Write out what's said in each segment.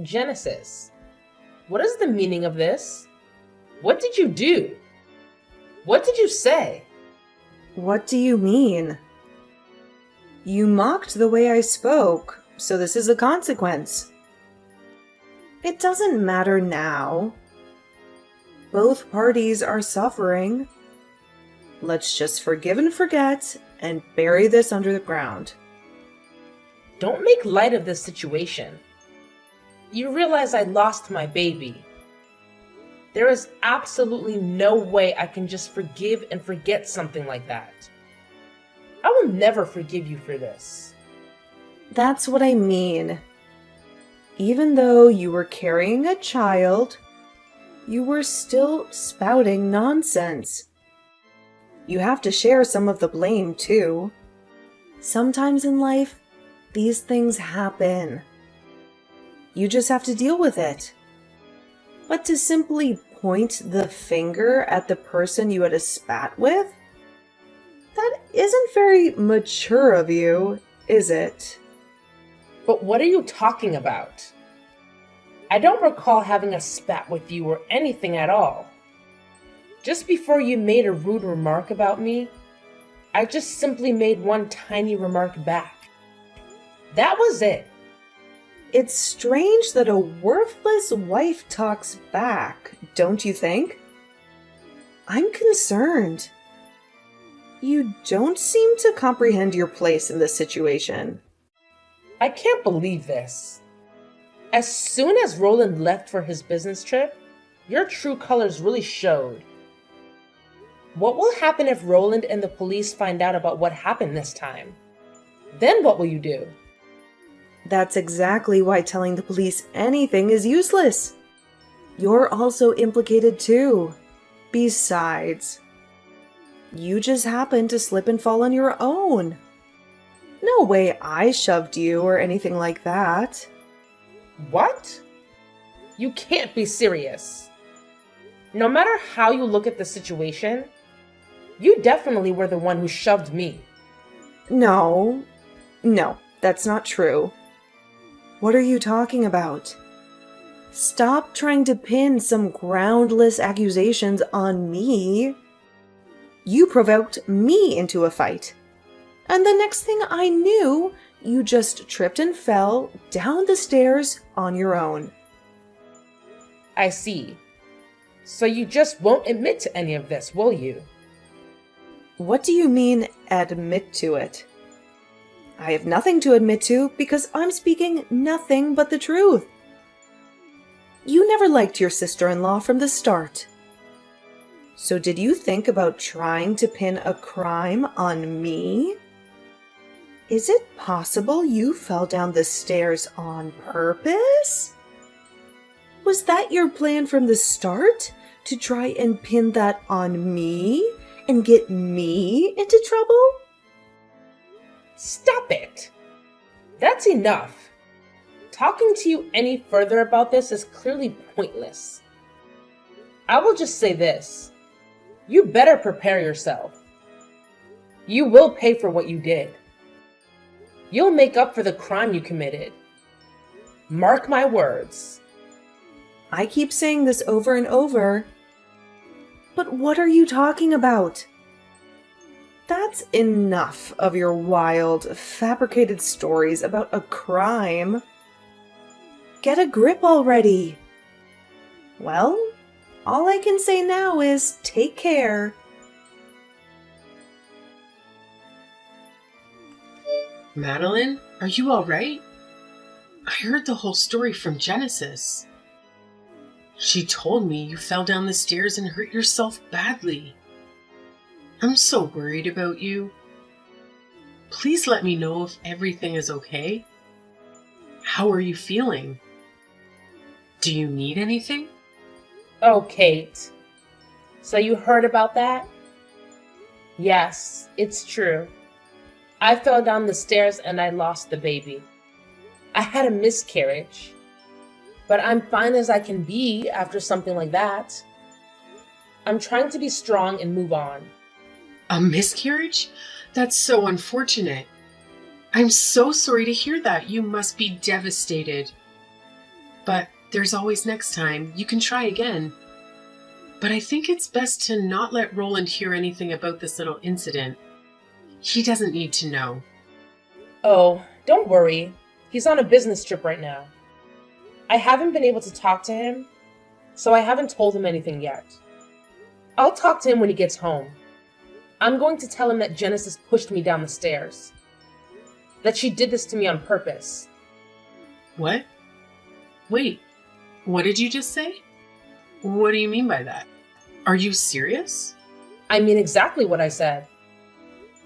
Genesis, what is the meaning of this? What did you do? What did you say? What do you mean? You mocked the way I spoke, so this is a consequence. It doesn't matter now. Both parties are suffering. Let's just forgive and forget and bury this under the ground. Don't make light of this situation. You realize I lost my baby. There is absolutely no way I can just forgive and forget something like that. I will never forgive you for this. That's what I mean. Even though you were carrying a child, you were still spouting nonsense. You have to share some of the blame, too. Sometimes in life, these things happen. You just have to deal with it. But to simply point the finger at the person you had a spat with? That isn't very mature of you, is it? But what are you talking about? I don't recall having a spat with you or anything at all. Just before you made a rude remark about me, I just simply made one tiny remark back. That was it. It's strange that a worthless wife talks back, don't you think? I'm concerned. You don't seem to comprehend your place in this situation. I can't believe this. As soon as Roland left for his business trip, your true colors really showed. What will happen if Roland and the police find out about what happened this time? Then what will you do? That's exactly why telling the police anything is useless. You're also implicated too. Besides, you just happened to slip and fall on your own. No way I shoved you or anything like that. What? You can't be serious. No matter how you look at the situation, you definitely were the one who shoved me. No, that's not true. What are you talking about? Stop trying to pin some groundless accusations on me. You provoked me into a fight. And the next thing I knew, you just tripped and fell down the stairs on your own. I see. So you just won't admit to any of this, will you? What do you mean, admit to it? I have nothing to admit to because I'm speaking nothing but the truth. You never liked your sister-in-law from the start. So did you think about trying to pin a crime on me? Is it possible you fell down the stairs on purpose? Was that your plan from the start? To try and pin that on me and get me into trouble? Stop it! That's enough. Talking to you any further about this is clearly pointless. I will just say this. You better prepare yourself. You will pay for what you did. You'll make up for the crime you committed. Mark my words. I keep saying this over and over. But what are you talking about? That's enough of your wild, fabricated stories about a crime. Get a grip already. Well, all I can say now is take care. Madeline, are you all right? I heard the whole story from Genesis. She told me you fell down the stairs and hurt yourself badly. I'm so worried about you. Please let me know if everything is okay. How are you feeling? Do you need anything? Oh, Kate. So you heard about that? Yes, it's true. I fell down the stairs and I lost the baby. I had a miscarriage. But I'm fine as I can be after something like that. I'm trying to be strong and move on. A miscarriage? That's so unfortunate. I'm so sorry to hear that. You must be devastated. But there's always next time. You can try again. But I think it's best to not let Roland hear anything about this little incident. He doesn't need to know. Oh, don't worry. He's on a business trip right now. I haven't been able to talk to him, so I haven't told him anything yet. I'll talk to him when he gets home. I'm going to tell him that Genesis pushed me down the stairs. That she did this to me on purpose. What? Wait, what did you just say? What do you mean by that? Are you serious? I mean exactly what I said.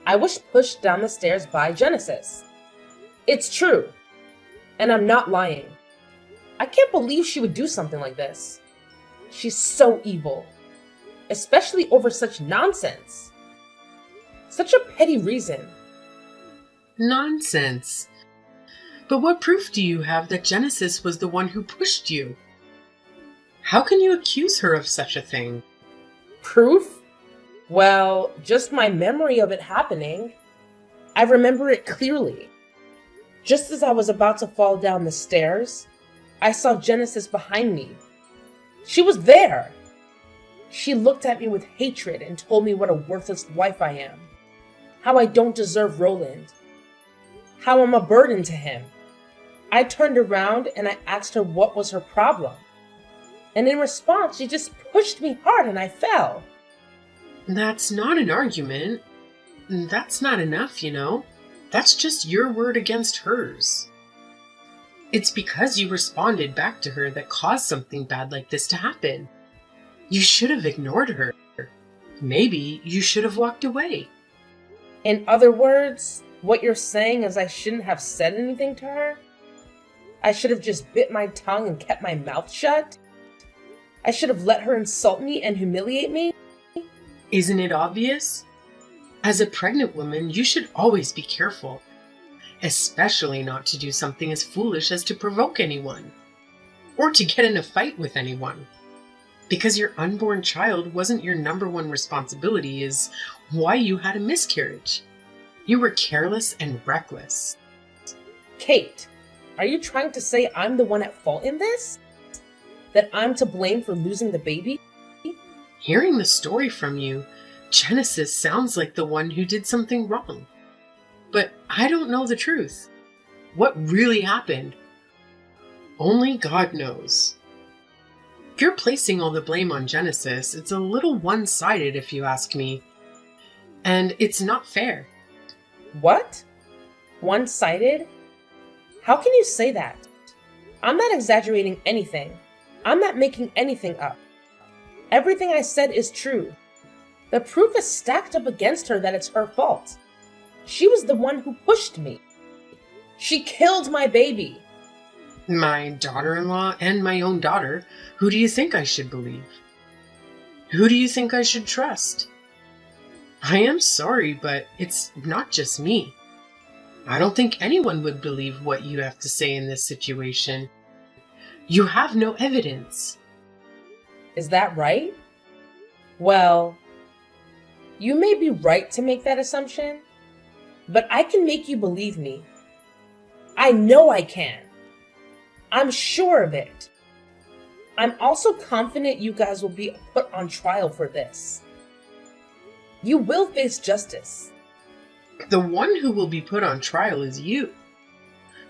I was pushed down the stairs by Genesis. It's true. And I'm not lying. I can't believe she would do something like this. She's so evil. Especially over such nonsense. Such a petty reason. Nonsense. But what proof do you have that Genesis was the one who pushed you? How can you accuse her of such a thing? Proof? Well, just my memory of it happening. I remember it clearly. Just as I was about to fall down the stairs, I saw Genesis behind me. She was there. She looked at me with hatred and told me what a worthless wife I am. How I don't deserve Roland. How I'm a burden to him. I turned around and I asked her what was her problem. And in response, she just pushed me hard and I fell. That's not an argument. That's not enough, you know. That's just your word against hers. It's because you responded back to her that caused something bad like this to happen. You should have ignored her. Maybe you should have walked away. In other words, what you're saying is I shouldn't have said anything to her? I should have just bit my tongue and kept my mouth shut? I should have let her insult me and humiliate me? Isn't it obvious? As a pregnant woman, you should always be careful, especially not to do something as foolish as to provoke anyone, or to get in a fight with anyone. Because your unborn child wasn't your number one responsibility is why you had a miscarriage. You were careless and reckless. Kate, are you trying to say I'm the one at fault in this? That I'm to blame for losing the baby? Hearing the story from you, Genesis sounds like the one who did something wrong. But I don't know the truth. What really happened? Only God knows. If you're placing all the blame on Genesis, it's a little one-sided if you ask me. And it's not fair. What? One-sided? How can you say that? I'm not exaggerating anything. I'm not making anything up. Everything I said is true. The proof is stacked up against her that it's her fault. She was the one who pushed me. She killed my baby. My daughter-in-law and my own daughter, who do you think I should believe? Who do you think I should trust? I am sorry, but it's not just me. I don't think anyone would believe what you have to say in this situation. You have no evidence. Is that right? Well, you may be right to make that assumption, but I can make you believe me. I know I can. I'm sure of it. I'm also confident you guys will be put on trial for this. You will face justice. The one who will be put on trial is you.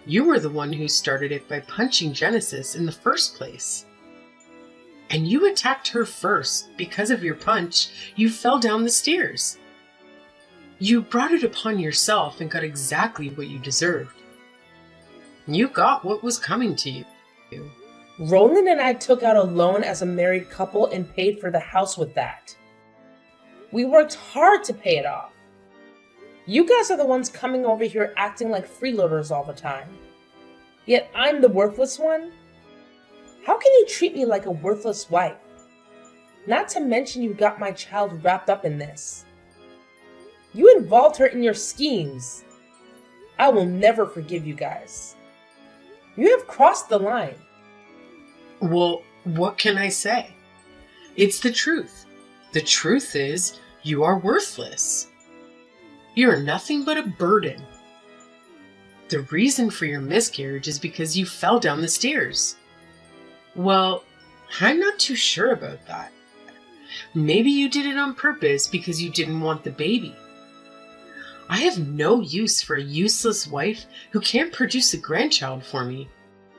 You were the one who started it by punching Genesis in the first place. And you attacked her first. Because of your punch, you fell down the stairs. You brought it upon yourself and got exactly what you deserved. You got what was coming to you. Roland and I took out a loan as a married couple and paid for the house with that. We worked hard to pay it off. You guys are the ones coming over here acting like freeloaders all the time. Yet I'm the worthless one? How can you treat me like a worthless wife? Not to mention you got my child wrapped up in this. You involved her in your schemes. I will never forgive you guys. You have crossed the line. Well, what can I say? It's the truth. The truth is, you are worthless. You're nothing but a burden. The reason for your miscarriage is because you fell down the stairs. Well, I'm not too sure about that. Maybe you did it on purpose because you didn't want the baby. I have no use for a useless wife who can't produce a grandchild for me.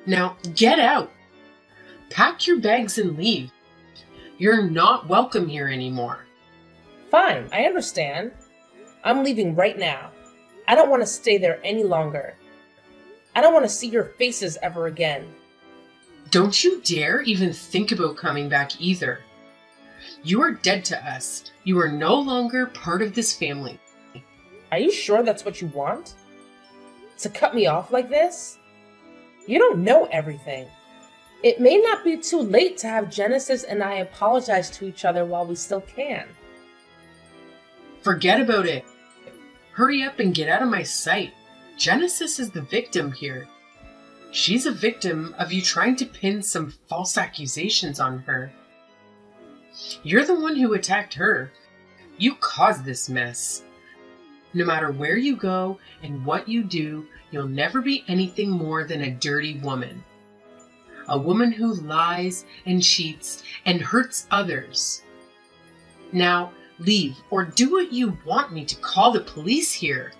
Now, get out! Pack your bags and leave. You're not welcome here anymore. Fine, I understand. I'm leaving right now. I don't want to stay there any longer. I don't want to see your faces ever again. Don't you dare even think about coming back either. You are dead to us. You are no longer part of this family. Are you sure that's what you want? To cut me off like this? You don't know everything. It may not be too late to have Genesis and I apologize to each other while we still can. Forget about it. Hurry up and get out of my sight. Genesis is the victim here. She's a victim of you trying to pin some false accusations on her. You're the one who attacked her. You caused this mess. No matter where you go and what you do, you'll never be anything more than a dirty woman. A woman who lies and cheats and hurts others. Now, leave or do what you want me to call the police here.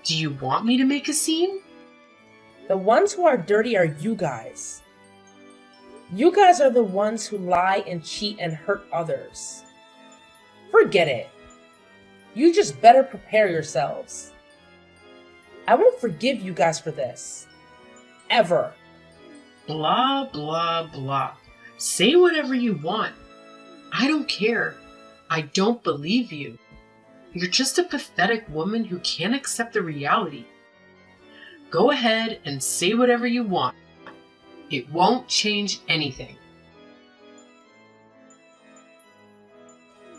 Do you want me to make a scene? The ones who are dirty are you guys. You guys are the ones who lie and cheat and hurt others. Forget it. You just better prepare yourselves. I won't forgive you guys for this. Ever. Blah, blah, blah. Say whatever you want. I don't care. I don't believe you. You're just a pathetic woman who can't accept the reality. Go ahead and say whatever you want. It won't change anything.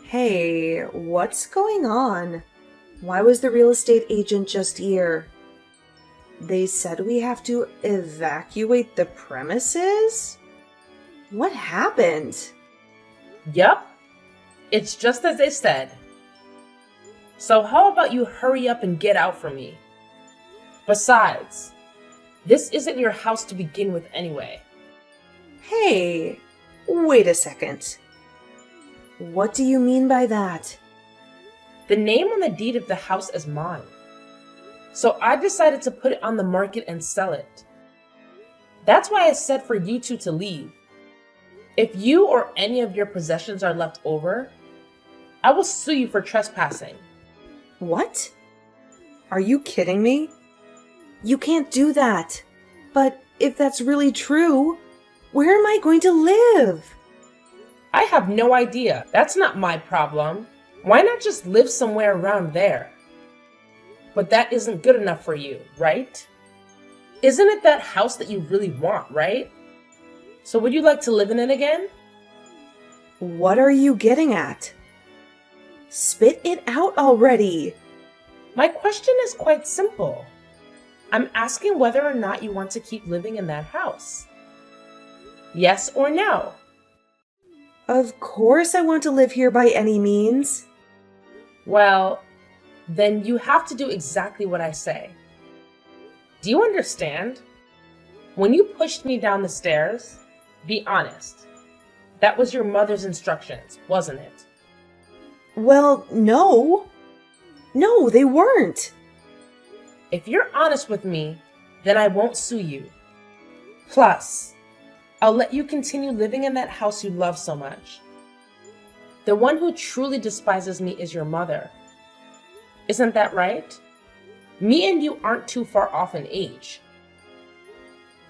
Hey, what's going on? Why was the real estate agent just here? They said we have to evacuate the premises? What happened? Yup. It's just as they said. So how about you hurry up and get out for me? Besides, this isn't your house to begin with anyway. Hey, wait a second. What do you mean by that? The name on the deed of the house is mine. So I decided to put it on the market and sell it. That's why I said for you two to leave. If you or any of your possessions are left over, I will sue you for trespassing. What? Are you kidding me? You can't do that. But if that's really true, where am I going to live? I have no idea. That's not my problem. Why not just live somewhere around there? But that isn't good enough for you, right? Isn't it that house that you really want, right? So would you like to live in it again? What are you getting at? Spit it out already. My question is quite simple. I'm asking whether or not you want to keep living in that house. Yes or no? Of course I want to live here by any means. Well, then you have to do exactly what I say. Do you understand? When you pushed me down the stairs, be honest. That was your mother's instructions, wasn't it? Well, no. No, they weren't. If you're honest with me, then I won't sue you. Plus, I'll let you continue living in that house you love so much. The one who truly despises me is your mother. Isn't that right? Me and you aren't too far off in age.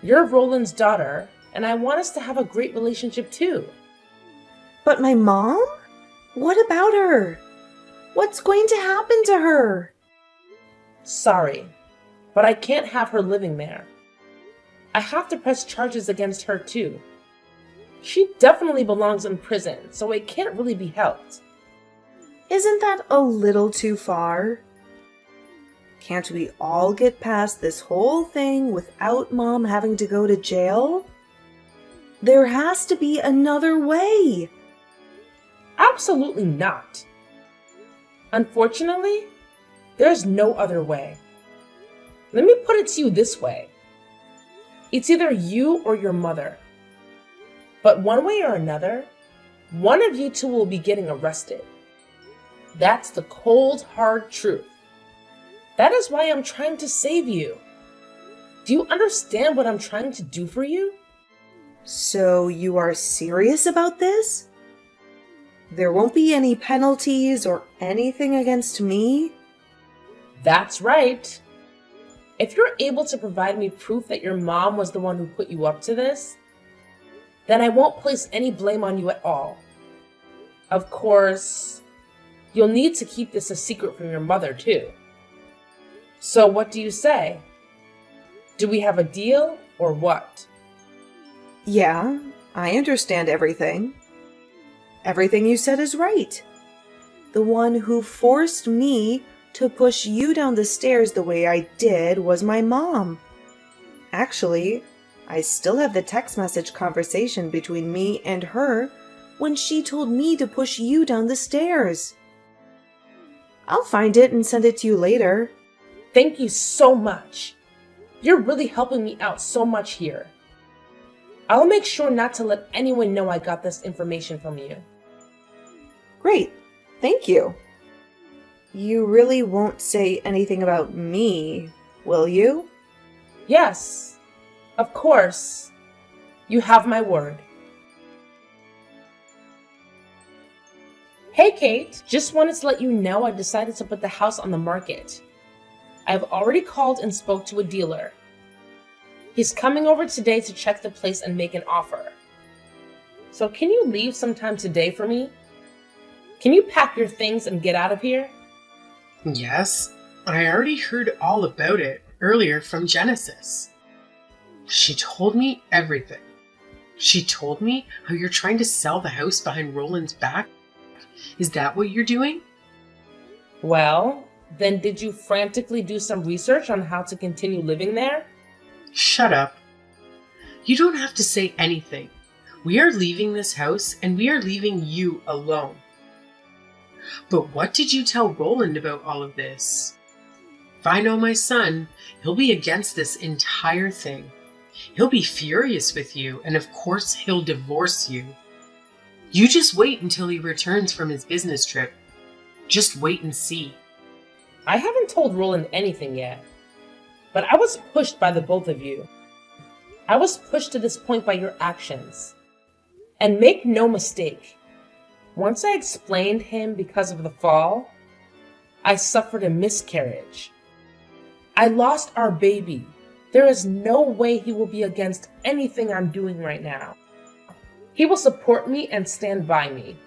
You're Roland's daughter, and I want us to have a great relationship too. But my mom? What about her? What's going to happen to her? Sorry, but I can't have her living there. I have to press charges against her too. She definitely belongs in prison, so it can't really be helped. Isn't that a little too far? Can't we all get past this whole thing without Mom having to go to jail? There has to be another way. Absolutely not. Unfortunately, there's no other way. Let me put it to you this way. It's either you or your mother. But one way or another, one of you two will be getting arrested. That's the cold, hard truth. That is why I'm trying to save you. Do you understand what I'm trying to do for you? So you are serious about this? There won't be any penalties or anything against me? That's right. If you're able to provide me proof that your mom was the one who put you up to this, then I won't place any blame on you at all. Of course, you'll need to keep this a secret from your mother too. So what do you say? Do we have a deal or what? Yeah, I understand everything. Everything you said is right. The one who forced me to push you down the stairs the way I did was my mom. Actually, I still have the text message conversation between me and her when she told me to push you down the stairs. I'll find it and send it to you later. Thank you so much. You're really helping me out so much here. I'll make sure not to let anyone know I got this information from you. Great, thank you. You really won't say anything about me, will you? Yes, of course. You have my word. Hey Kate, just wanted to let you know I decided to put the house on the market. I've already called and spoke to a dealer. He's coming over today to check the place and make an offer. So can you leave sometime today for me? Can you pack your things and get out of here? Yes, I already heard all about it earlier from Genesis. She told me everything. She told me how you're trying to sell the house behind Roland's back. Is that what you're doing? Well, then did you frantically do some research on how to continue living there? Shut up. You don't have to say anything. We are leaving this house and we are leaving you alone. But what did you tell Roland about all of this? If I know my son, he'll be against this entire thing. He'll be furious with you, and of course he'll divorce you. You just wait until he returns from his business trip. Just wait and see. I haven't told Roland anything yet, but I was pushed by the both of you. I was pushed to this point by your actions. And make no mistake, once I explained him because of the fall, I suffered a miscarriage. I lost our baby. There is no way he will be against anything I'm doing right now. He will support me and stand by me.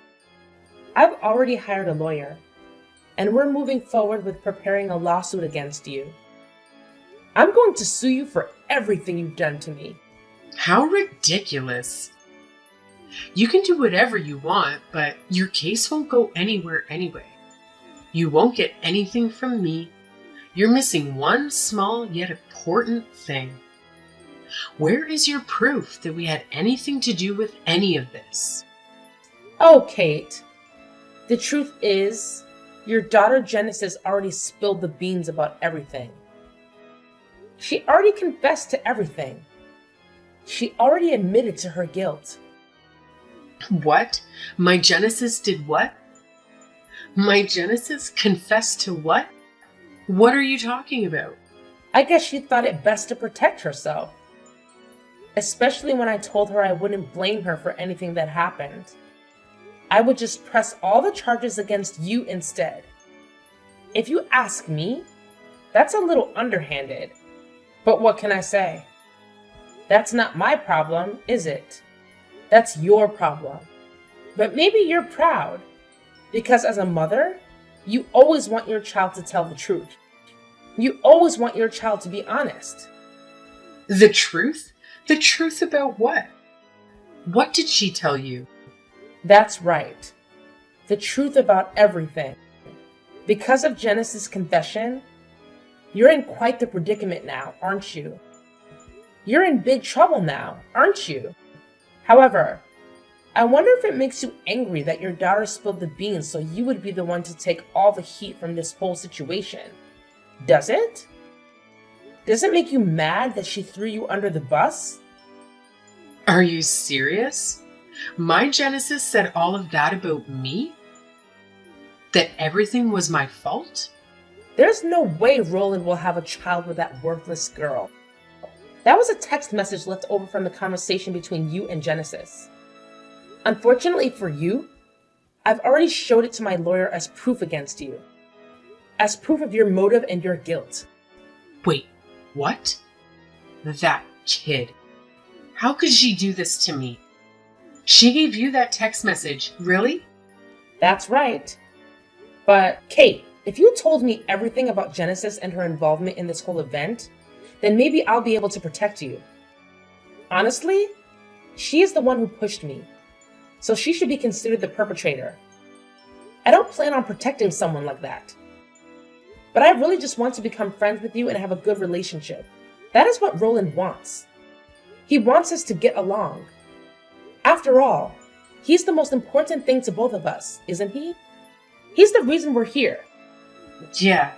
I've already hired a lawyer, and we're moving forward with preparing a lawsuit against you. I'm going to sue you for everything you've done to me. How ridiculous. You can do whatever you want, but your case won't go anywhere anyway. You won't get anything from me. You're missing one small yet important thing. Where is your proof that we had anything to do with any of this? Oh, Kate. The truth is, your daughter Genesis already spilled the beans about everything. She already confessed to everything. She already admitted to her guilt. What? My Genesis did what? My Genesis confessed to what? What are you talking about? I guess she thought it best to protect herself. Especially when I told her I wouldn't blame her for anything that happened. I would just press all the charges against you instead. If you ask me, that's a little underhanded. But what can I say? That's not my problem, is it? That's your problem. But maybe you're proud, because as a mother, you always want your child to tell the truth. You always want your child to be honest. The truth? The truth about what? What did she tell you? That's right. The truth about everything. Because of Genesis' confession, you're in quite the predicament now, aren't you? You're in big trouble now, aren't you? However, I wonder if it makes you angry that your daughter spilled the beans so you would be the one to take all the heat from this whole situation. Does it? Does it make you mad that she threw you under the bus? Are you serious? My Genesis said all of that about me? That everything was my fault? There's no way Roland will have a child with that worthless girl. That was a text message left over from the conversation between you and Genesis. Unfortunately for you, I've already showed it to my lawyer as proof against you. As proof of your motive and your guilt. Wait, what? That kid. How could she do this to me? She gave you that text message, really? That's right. But, Kate, if you told me everything about Genesis and her involvement in this whole event, then maybe I'll be able to protect you. Honestly, she is the one who pushed me, so she should be considered the perpetrator. I don't plan on protecting someone like that. But I really just want to become friends with you and have a good relationship. That is what Roland wants. He wants us to get along. After all, he's the most important thing to both of us, isn't he? He's the reason we're here. Yeah,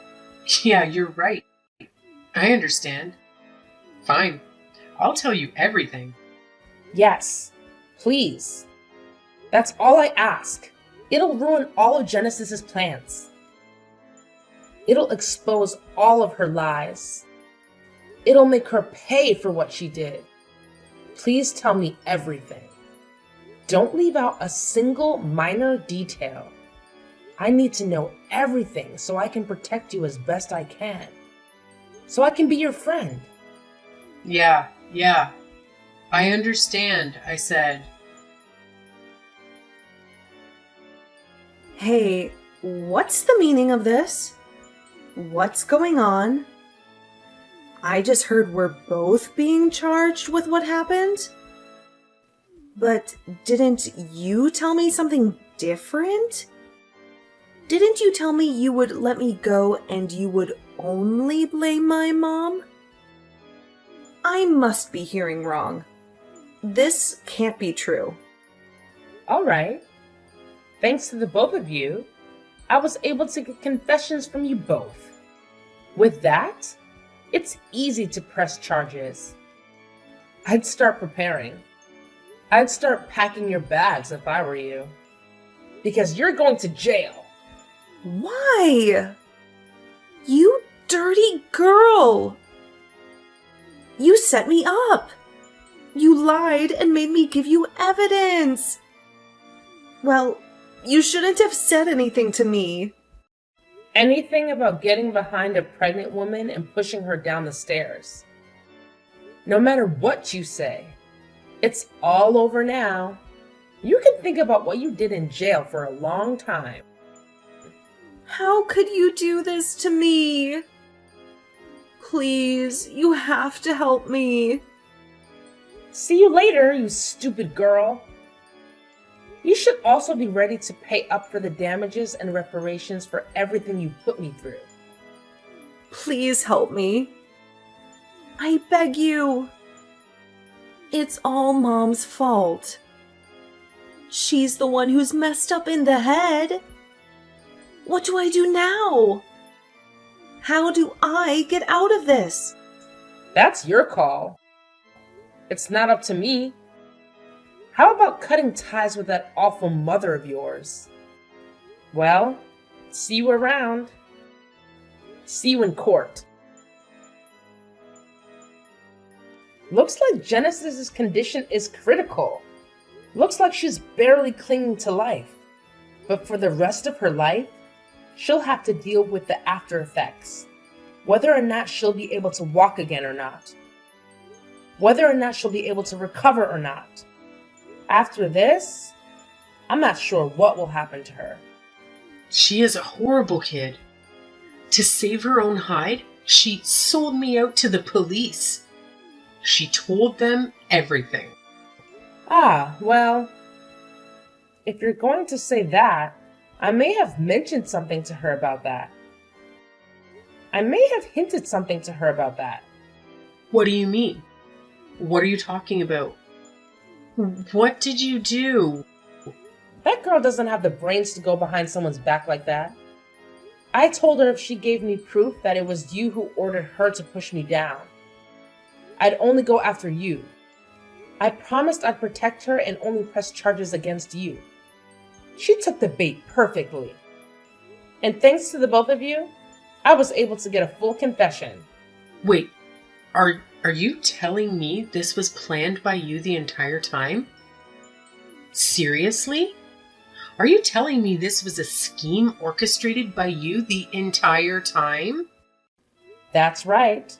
you're right. I understand. Fine. I'll tell you everything. Yes, please. That's all I ask. It'll ruin all of Genesis's plans. It'll expose all of her lies. It'll make her pay for what she did. Please tell me everything. Don't leave out a single minor detail. I need to know everything so I can protect you as best I can. So I can be your friend. Yeah. I understand, I said. Hey, what's the meaning of this? What's going on? I just heard we're both being charged with what happened. But didn't you tell me something different? Didn't you tell me you would let me go and you would only blame my mom? I must be hearing wrong. This can't be true. All right. Thanks to the both of you, I was able to get confessions from you both. With that, it's easy to press charges. I'd start preparing. I'd start packing your bags if I were you. Because you're going to jail. Why? You dirty girl! You set me up! You lied and made me give you evidence! Well, you shouldn't have said anything to me. Anything about getting behind a pregnant woman and pushing her down the stairs. No matter what you say, it's all over now. You can think about what you did in jail for a long time. How could you do this to me? Please, you have to help me. See you later, you stupid girl. You should also be ready to pay up for the damages and reparations for everything you put me through. Please help me. I beg you. It's all Mom's fault. She's the one who's messed up in the head. What do I do now? How do I get out of this? That's your call. It's not up to me. How about cutting ties with that awful mother of yours? Well, see you around. See you in court. Looks like Genesis's condition is critical. Looks like she's barely clinging to life. But for the rest of her life, she'll have to deal with the after effects. Whether or not she'll be able to walk again or not. Whether or not she'll be able to recover or not. After this, I'm not sure what will happen to her. She is a horrible kid. To save her own hide, she sold me out to the police. She told them everything. Ah, well, if you're going to say that, I may have mentioned something to her about that. I may have hinted something to her about that. What do you mean? What are you talking about? What did you do? That girl doesn't have the brains to go behind someone's back like that. I told her if she gave me proof that it was you who ordered her to push me down, I'd only go after you. I promised I'd protect her and only press charges against you. She took the bait perfectly. And thanks to the both of you, I was able to get a full confession. Wait, are you telling me this was planned by you the entire time? Seriously? Are you telling me this was a scheme orchestrated by you the entire time? That's right.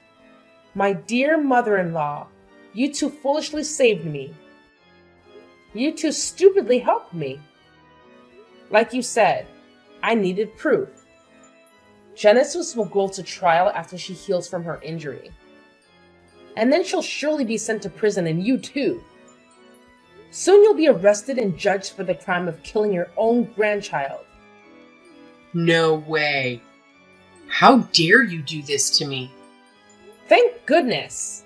My dear mother-in-law, you two foolishly saved me. You two stupidly helped me. Like you said, I needed proof. Genesis will go to trial after she heals from her injury. And then she'll surely be sent to prison, and you too. Soon you'll be arrested and judged for the crime of killing your own grandchild. No way. How dare you do this to me? Thank goodness.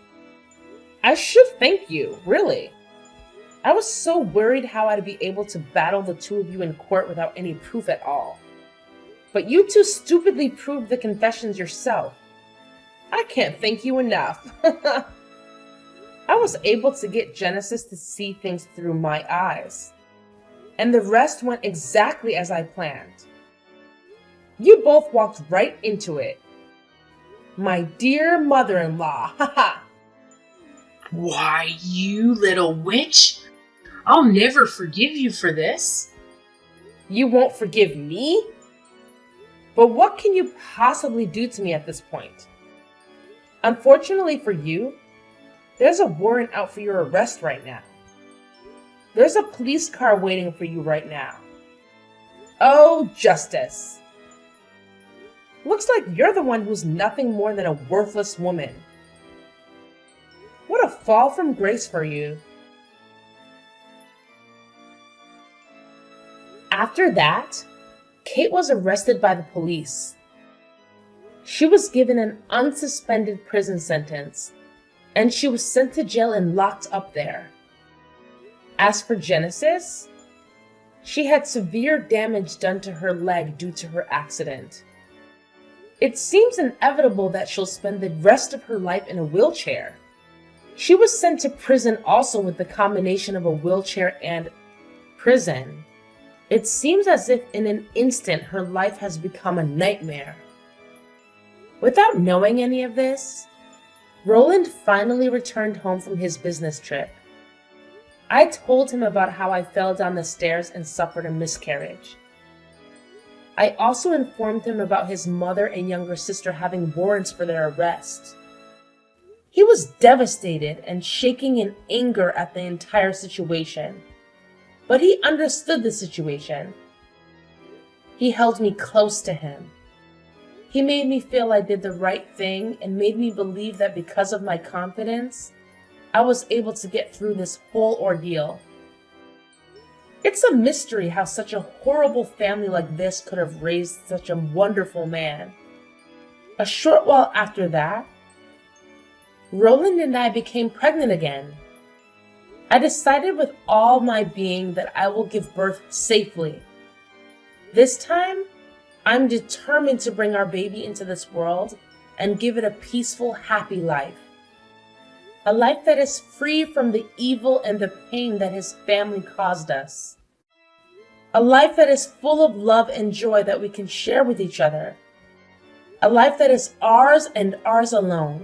I should thank you, really. I was so worried how I'd be able to battle the two of you in court without any proof at all. But you two stupidly proved the confessions yourself. I can't thank you enough. I was able to get Genesis to see things through my eyes. And the rest went exactly as I planned. You both walked right into it. My dear mother-in-law, haha. Why, you little witch! I'll never forgive you for this. You won't forgive me? But what can you possibly do to me at this point? Unfortunately for you, there's a warrant out for your arrest right now. There's a police car waiting for you right now. Oh, justice. Looks like you're the one who's nothing more than a worthless woman. What a fall from grace for you. After that, Kate was arrested by the police. She was given an unsuspended prison sentence, and she was sent to jail and locked up there. As for Genesis, she had severe damage done to her leg due to her accident. It seems inevitable that she'll spend the rest of her life in a wheelchair. She was sent to prison also with the combination of a wheelchair and prison. It seems as if in an instant her life has become a nightmare. Without knowing any of this, Roland finally returned home from his business trip. I told him about how I fell down the stairs and suffered a miscarriage. I also informed him about his mother and younger sister having warrants for their arrest. He was devastated and shaking in anger at the entire situation. But he understood the situation. He held me close to him. He made me feel I did the right thing and made me believe that because of my confidence, I was able to get through this whole ordeal. It's a mystery how such a horrible family like this could have raised such a wonderful man. A short while after that, Roland and I became pregnant again. I decided with all my being that I will give birth safely. This time, I'm determined to bring our baby into this world and give it a peaceful, happy life. A life that is free from the evil and the pain that his family caused us. A life that is full of love and joy that we can share with each other. A life that is ours and ours alone.